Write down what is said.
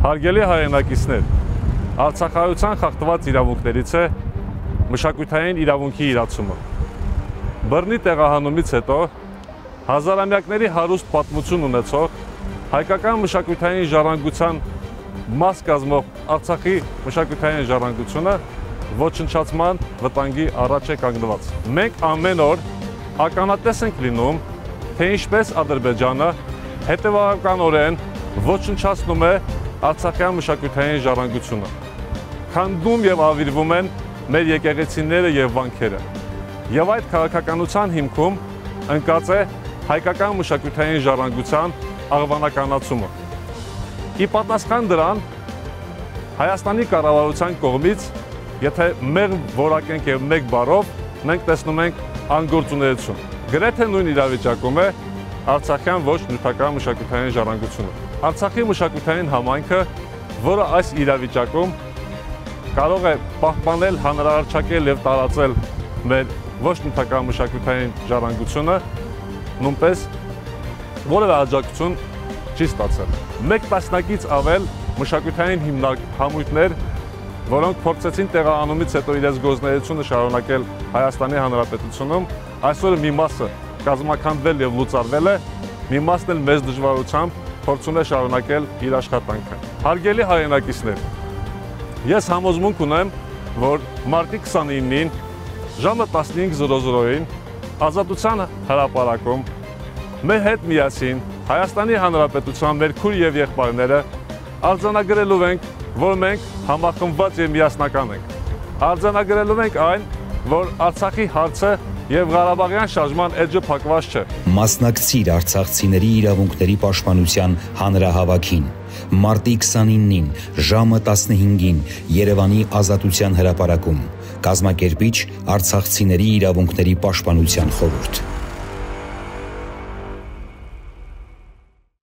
Հարգելի հայրենակիցներ, Արցախայության խախտված իրավունքներից է մշակութային իրավունքի իրացումը։ Բռնի տեղահանումից հետո հազարամյակների հարուստ պատմություն ունեցող հայկական մշակութային ժառանգության մաս կազմող Արցախի մշակութային ժառանգությունը ոչնչացման վտանգի առաջ է կանգնված։ Մենք ամեն օր ականատես ենք լինում, թե ինչպես Ադրբեջանը հետևականորեն ոչնչացնում է Արցախյան մշակութային ժառանգությունը։ Քանդում եւ ավիրվում են մեր եկեղեցիները եւ վանքերը։ Եվ այդ քաղաքականության հիմքում ընկած է հայկական մշակութային ժառանգության աղվանականացումը։ Ի պատասխան դրան Հայաստանի կառավարության կողմից, եթե մեր որակենք եւ մեկ բառով, մենք տեսնում ենք անգործունեություն։ Գրեթե նույն իրավիճակում է Արցախյան ոչ նյութական մշակութային ժառանգությունը։ Արցախի մշակութային համայնքը, որը այս իրավիճակում կարող է պահպանել, հանրահռչակել եւ տարածել մեր ոչ նյութական մշակութային ժառանգությունը, նույնպես որևէ աջակցություն չի ստացել։ Մեկ տասնյակից ավել մշակութային համույթներ, որոնք փորձեցին տեղահանումից հետո իրենց գործունեությունը շարունակել Հայաստանի Հանրապետությունում, այսօր մի մասը կազմաքանդվել եւ լուծարվել է, մի մասն էլ մեծ դժվարությամբ փորձում է շարունակել իր աշխատանքը։ Հարգելի հայրենակիցներ, ես համոզմունք ունեմ, որ մարտի 29-ին ժամը 15:00-ին Ազատության հրապարակում մեր հետ միասին Հայաստանի Հանրապետության մեր քույր եւ եղբայրները արձանագրելու ենք, որ մենք համախմբված եւ միասնական ենք։ Արձանագրելու ենք այն, որ Արցախի հարցը եւ Ղարաբաղյան շարժման էջը փակված չէ։ Մասնակցիր արցախցիների իրավունքների պաշտպանության հանրահավաքին մարտի 29-ին ժամը 15-ին Երևանի Ազատության հրապարակում։ Կազմակերպիչ Արցախցիների իրավունքների պաշտպանության խորհուրդ։